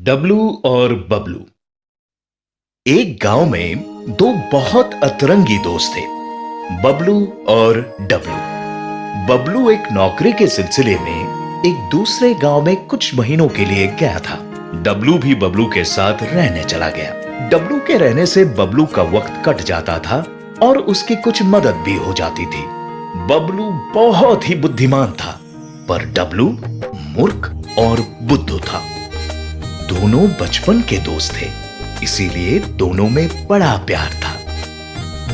W और बबलू। एक गांव में दो बहुत अतरंगी दोस्त थे, बबलू और डब्लू। बबलू एक नौकरी के सिलसिले में एक दूसरे गांव में कुछ महीनों के लिए गया था। डब्लू भी बबलू के साथ रहने चला गया। डब्लू के रहने से बबलू का वक्त कट जाता था और उसकी कुछ मदद भी हो जाती थी। बबलू बहुत ही बुद्धिमान था, पर डब्लू मूर्ख और बुद्धू था। दोनों बचपन के दोस्त थे, इसीलिए दोनों में बड़ा प्यार था।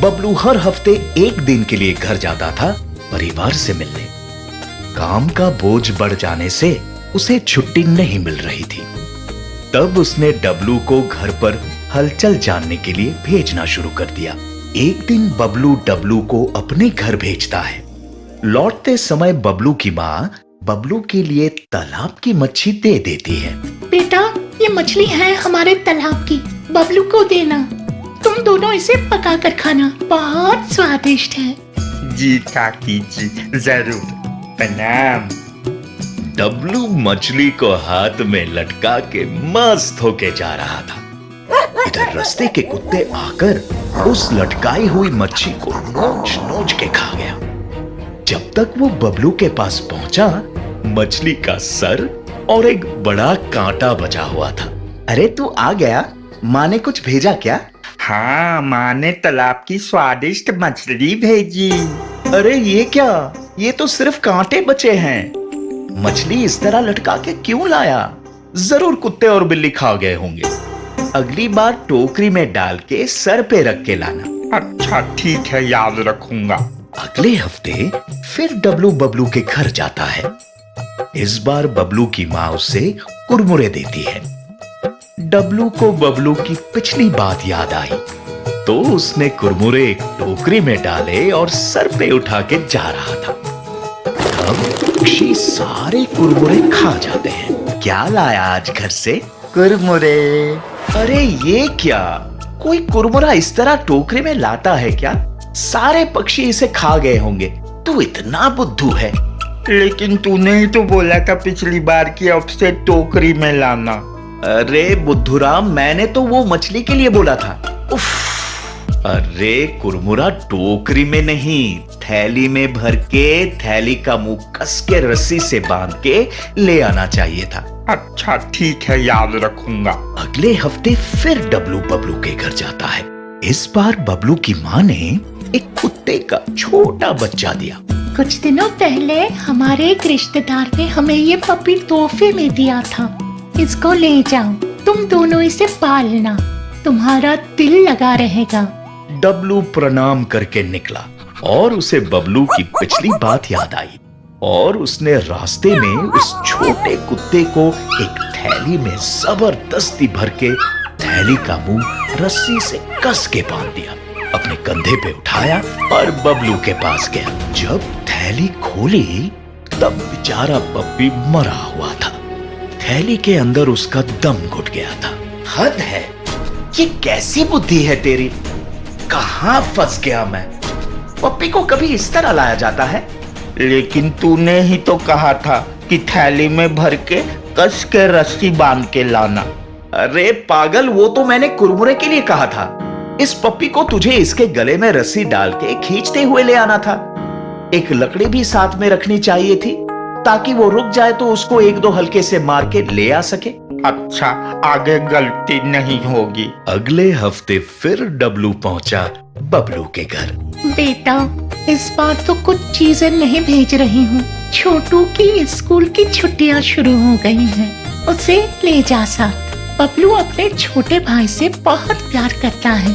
बबलू हर हफ्ते एक दिन के लिए घर जाता था परिवार से मिलने। काम का बोझ बढ़ जाने से उसे छुट्टी नहीं मिल रही थी। तब उसने डब्लू को घर पर हलचल जानने के लिए भेजना शुरू कर दिया। एक दिन बबलू डब्लू को अपने घर भेजता है। लौटते समय बबलू की माँ बबलू के लिए तालाब की मच्छी दे देती है। बेटा, ये मछली है हमारे तालाब की, बबलू को देना। तुम दोनों इसे पका कर खाना, बहुत स्वादिष्ट है। जी काकी जी, जरूर। प्रणाम। डब्लू मछली को हाथ में लटका के मस्त होके जा रहा था। इधर रास्ते के कुत्ते आकर उस लटकाई हुई मच्छी को नोच नोच के खा गया। जब तक वो बबलू के पास पहुंचा, मछली का सर और एक बड़ा कांटा बचा हुआ था। अरे तू आ गया, माँ ने कुछ भेजा क्या? हाँ, माँ ने तालाब की स्वादिष्ट मछली भेजी। अरे ये क्या, ये तो सिर्फ कांटे बचे हैं। मछली इस तरह लटका के क्यों लाया? जरूर कुत्ते और बिल्ली खा गए होंगे। अगली बार टोकरी में डाल के सर पे रख के लाना। अच्छा ठीक है, याद रखूंगा। अगले हफ्ते फिर डब्लू बबलू के घर जाता है। इस बार बबलू की माँ उसे कुरमुरे देती है। डब्लू को बबलू की पिछली बात याद आई, तो उसने कुरमुरे एक टोकरी में डाले और सर पे उठा के जा रहा था। तब पक्षी सारे कुरमुरे खा जाते हैं। क्या लाया आज घर से? कुरमुरे। अरे ये क्या, कोई कुरमुरा इस तरह टोकरी में लाता है क्या? सारे पक्षी इसे खा गए होंगे। तू इतना बुद्धू है। लेकिन तूने ही तो बोला था पिछली बार कि अब से टोकरी में लाना। अरे बुद्धूराम, मैंने तो वो मछली के लिए बोला था। उफ, अरे कुरमुरा टोकरी में नहीं, थैली में भर के थैली का मुंह कस के रस्सी से बांध के ले आना चाहिए था। अच्छा ठीक है, याद रखूंगा। अगले हफ्ते फिर डब्लू बबलू के घर जाता है। इस बार बबलू की माँ ने एक कुत्ते का छोटा बच्चा दिया। कुछ दिनों पहले हमारे एक रिश्तेदार ने हमें ये पपी तोहफे में दिया था। इसको ले जाओ, तुम दोनों इसे पालना, तुम्हारा दिल लगा रहेगा। डब्लू प्रणाम करके निकला और उसे बबलू की पिछली बात याद आई और उसने रास्ते में उस छोटे कुत्ते को एक थैली में जबरदस्ती भर के थैली का मुंह रस्सी से कस के बांध दिया। अपने कंधे पे उठाया और बबलू के पास गया। जब थैली खोली तब बेचारा पप्पी मरा हुआ था। थैली के अंदर उसका दम घुट गया था। हद है, ये कैसी बुद्धि है तेरी? कहाँ फंस गया मैं? पप्पी को कभी इस तरह लाया जाता है? लेकिन तूने ही तो कहा था कि थैली में भर के कस के रस्सी बांध के लाना। अरे पागल, वो तो मैंने कुरमुरे के लिए कहा था। इस पप्पी को तुझे इसके गले में रस्सी डाल के खींचते हुए ले आना था। एक लकड़ी भी साथ में रखनी चाहिए थी ताकि वो रुक जाए तो उसको एक दो हल्के से मार के ले आ सके। अच्छा, आगे गलती नहीं होगी। अगले हफ्ते फिर डब्लू पहुंचा बबलू के घर। बेटा, इस बार तो कुछ चीजें नहीं भेज रही हूँ। छोटू की स्कूल की छुट्टियाँ शुरू हो गई हैं, उसे ले जा साथ। बबलू अपने छोटे भाई से बहुत प्यार करता है,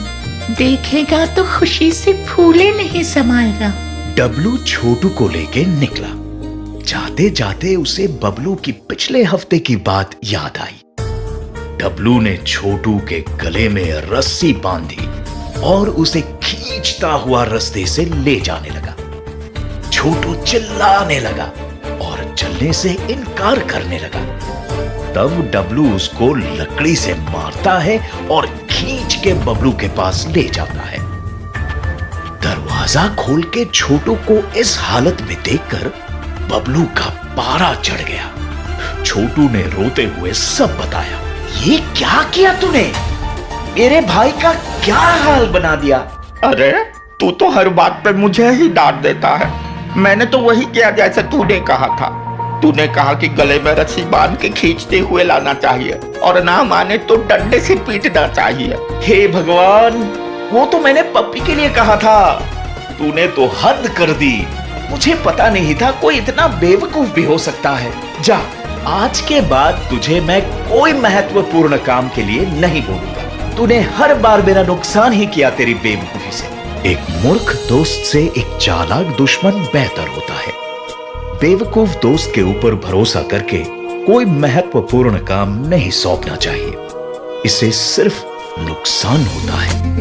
देखेगा तो खुशी से फूले नहीं समाएगा। डब्लू छोटू को लेके निकला। जाते जाते उसे बबलू की पिछले हफ्ते की बात याद आई। डब्लू ने छोटू के गले में रस्सी बांधी और उसे खींचता हुआ रास्ते से ले जाने लगा। छोटू चिल्लाने लगा और चलने से इनकार करने लगा। तब डब्लू उसको लकड़ी से मारता है और खींच के बबलू के पास ले जाता है। दरवाजा खोल के छोटू को इस हालत में देखकर बबलू का पारा चढ़ गया। छोटू ने रोते हुए सब बताया। ये क्या किया तूने? मेरे भाई का क्या हाल बना दिया? अरे तू तो हर बात पे मुझे ही डांट देता है। मैंने तो वही किया जैसे तूने कहा था। तूने कहा कि गले में रस्सी बांध के खींचते हुए लाना चाहिए और ना माने तो डंडे से पीटना चाहिए। हे भगवान, वो तो मैंने पप्पी के लिए कहा था। तूने तो हद कर दी। मुझे पता नहीं था कोई इतना बेवकूफ भी हो सकता है। जा, आज के बाद तुझे मैं कोई महत्वपूर्ण काम के लिए नहीं बोलूंगा। तूने हर बार मेरा नुकसान ही किया तेरी बेवकूफी से। एक मूर्ख दोस्त से एक चालाक दुश्मन बेहतर होता है। बेवकूफ दोस्त के ऊपर भरोसा करके कोई महत्वपूर्ण काम नहीं सौंपना चाहिए। इससे सिर्फ नुकसान होता है।